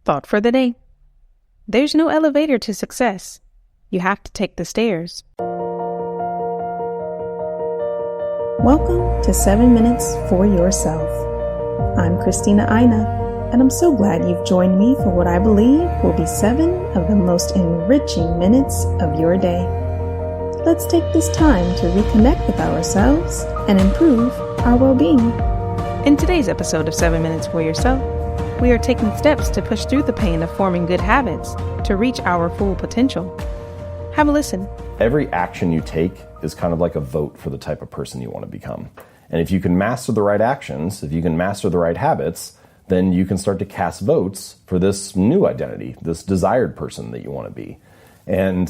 Thought for the day. There's no elevator to success. You have to take the stairs. Welcome to 7 Minutes for Yourself. I'm Christina, and I'm so glad you've joined me for what I believe will be 7 of the most enriching minutes of your day. Let's take this time to reconnect with ourselves and improve our well-being. In today's episode of 7 Minutes for Yourself, we are taking steps to push through the pain of forming good habits to reach our full potential. Have a listen. Every action you take is kind of like a vote for the type of person you want to become. And if you can master the right actions, if you can master the right habits, then you can start to cast votes for this new identity, this desired person that you want to be. And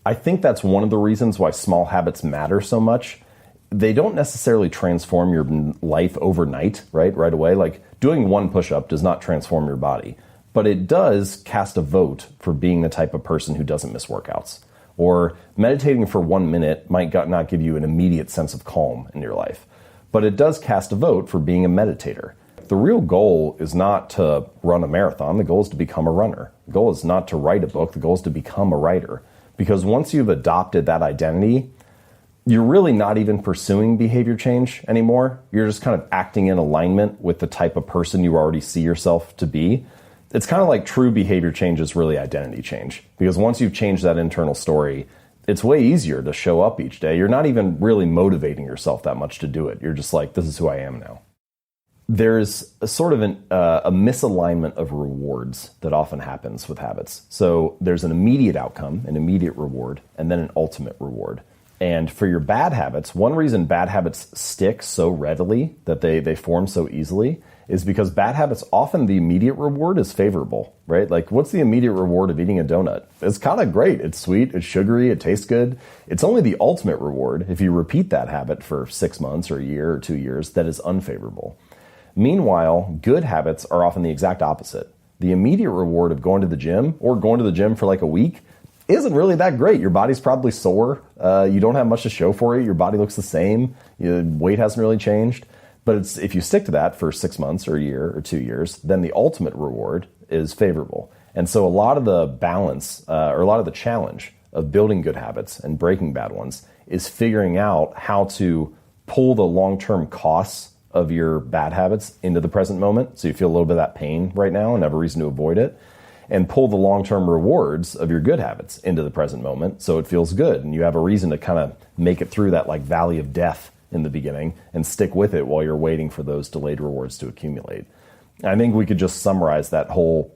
I think that's one of the reasons why small habits matter so much. They don't necessarily transform your life overnight, right away. Like doing one push-up does not transform your body, but it does cast a vote for being the type of person who doesn't miss workouts. Or meditating for 1 minute might not give you an immediate sense of calm in your life, but it does cast a vote for being a meditator. The real goal is not to run a marathon. The goal is to become a runner. The goal is not to write a book. The goal is to become a writer. Because once you've adopted that identity, you're really not even pursuing behavior change anymore. You're just kind of acting in alignment with the type of person you already see yourself to be. It's kind of like true behavior change is really identity change. Because once you've changed that internal story, it's way easier to show up each day. You're not even really motivating yourself that much to do it. You're just like, this is who I am now. There's a sort of a misalignment of rewards that often happens with habits. So there's an immediate outcome, an immediate reward, and then an ultimate reward. And for your bad habits, one reason bad habits stick so readily, that they form so easily, is because bad habits, often the immediate reward is favorable, right? Like, what's the immediate reward of eating a donut? It's kind of great. It's sweet, it's sugary, it tastes good. It's only the ultimate reward, if you repeat that habit for 6 months or a year or 2 years, that is unfavorable. Meanwhile, good habits are often the exact opposite. The immediate reward of going to the gym, or going to the gym for like a week, isn't really that great. Your body's probably sore. You don't have much to show for it. Your body looks the same. Your weight hasn't really changed. But if you stick to that for 6 months or a year or 2 years, then the ultimate reward is favorable. And so a lot of the balance, or a lot of the challenge of building good habits and breaking bad ones is figuring out how to pull the long-term costs of your bad habits into the present moment. So you feel a little bit of that pain right now and have a reason to avoid it. And pull the long-term rewards of your good habits into the present moment so it feels good. And you have a reason to kind of make it through that like valley of death in the beginning and stick with it while you're waiting for those delayed rewards to accumulate. I think we could just summarize that whole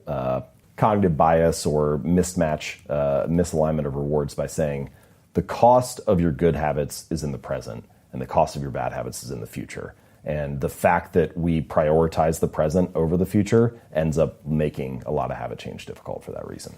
cognitive bias or misalignment of rewards by saying the cost of your good habits is in the present and the cost of your bad habits is in the future. And the fact that we prioritize the present over the future ends up making a lot of habit change difficult for that reason.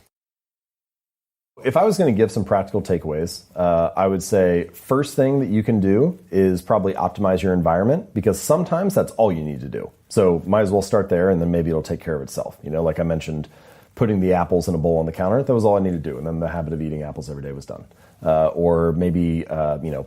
If I was going to give some practical takeaways, I would say first thing that you can do is probably optimize your environment, because sometimes that's all you need to do. So might as well start there, and then maybe it'll take care of itself. You know, like I mentioned, putting the apples in a bowl on the counter, that was all I needed to do. And then the habit of eating apples every day was done. Or maybe,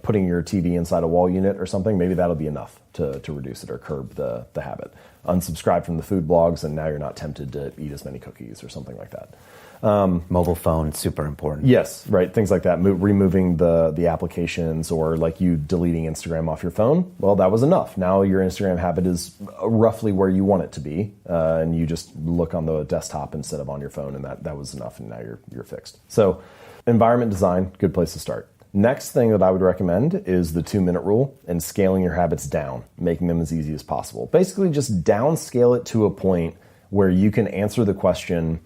putting your TV inside a wall unit or something, maybe that'll be enough to reduce it or curb the habit. Unsubscribe from the food blogs, and now you're not tempted to eat as many cookies or something like that. Mobile phone, super important. Yes, right. Things like that. Removing the applications, or like you deleting Instagram off your phone. Well, that was enough. Now your Instagram habit is roughly where you want it to be, and you just look on the desktop instead of on your phone, and that was enough, and now you're fixed. So environment design, good place to start. Next thing that I would recommend is the 2-minute rule and scaling your habits down, making them as easy as possible. Basically, just downscale it to a point where you can answer the question,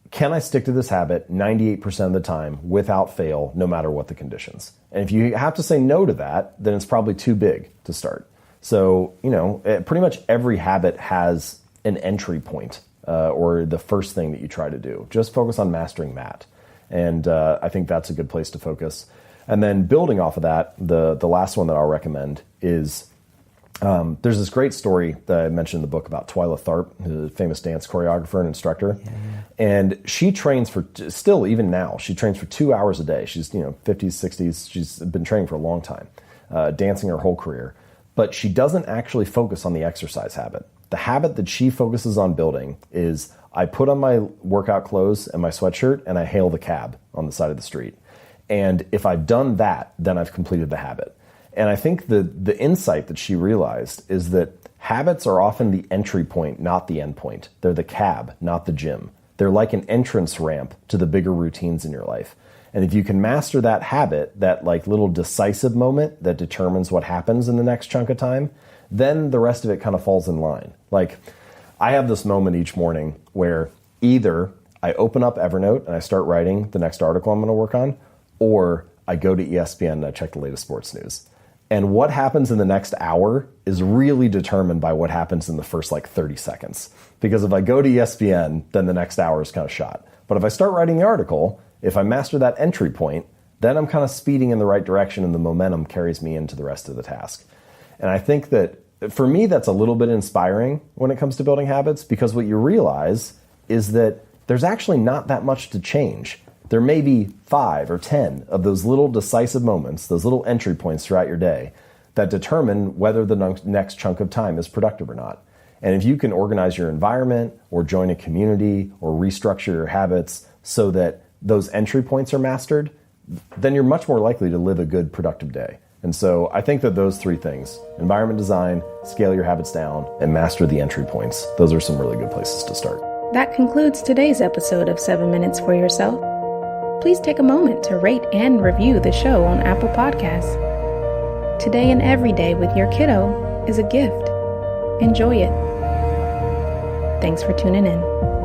can I stick to this habit 98% of the time without fail, no matter what the conditions? And if you have to say no to that, then it's probably too big to start. So, pretty much every habit has an entry point, or the first thing that you try to do. Just focus on mastering that. And I think that's a good place to focus. And then building off of that, the last one that I'll recommend is there's this great story that I mentioned in the book about Twyla Tharp, the famous dance choreographer and instructor. Yeah. And she trains still even now, she trains for 2 hours a day. She's 50s, 60s. She's been training for a long time, dancing her whole career. But she doesn't actually focus on the exercise habit. the habit that she focuses on building is I put on my workout clothes and my sweatshirt and I hail the cab on the side of the street. And if I've done that, then I've completed the habit. And I think the insight that she realized is that habits are often the entry point, not the end point. They're the cab, not the gym. They're like an entrance ramp to the bigger routines in your life. And if you can master that habit, that like little decisive moment that determines what happens in the next chunk of time, then the rest of it kind of falls in line. Like I have this moment each morning where either I open up Evernote and I start writing the next article I'm going to work on, or I go to ESPN and I check the latest sports news. And what happens in the next hour is really determined by what happens in the first like 30 seconds. Because if I go to ESPN, then the next hour is kind of shot. But if I start writing the article, if I master that entry point, then I'm kind of speeding in the right direction and the momentum carries me into the rest of the task. And I think that for me, that's a little bit inspiring when it comes to building habits, because what you realize is that there's actually not that much to change. There may be 5 or 10 of those little decisive moments, those little entry points throughout your day that determine whether the next chunk of time is productive or not. And if you can organize your environment or join a community or restructure your habits so that those entry points are mastered, then you're much more likely to live a good, productive day. And so I think that those 3 things, environment design, scale your habits down, and master the entry points, those are some really good places to start. That concludes today's episode of 7 Minutes for Yourself. Please take a moment to rate and review the show on Apple Podcasts. Today and every day with your kiddo is a gift. Enjoy it. Thanks for tuning in.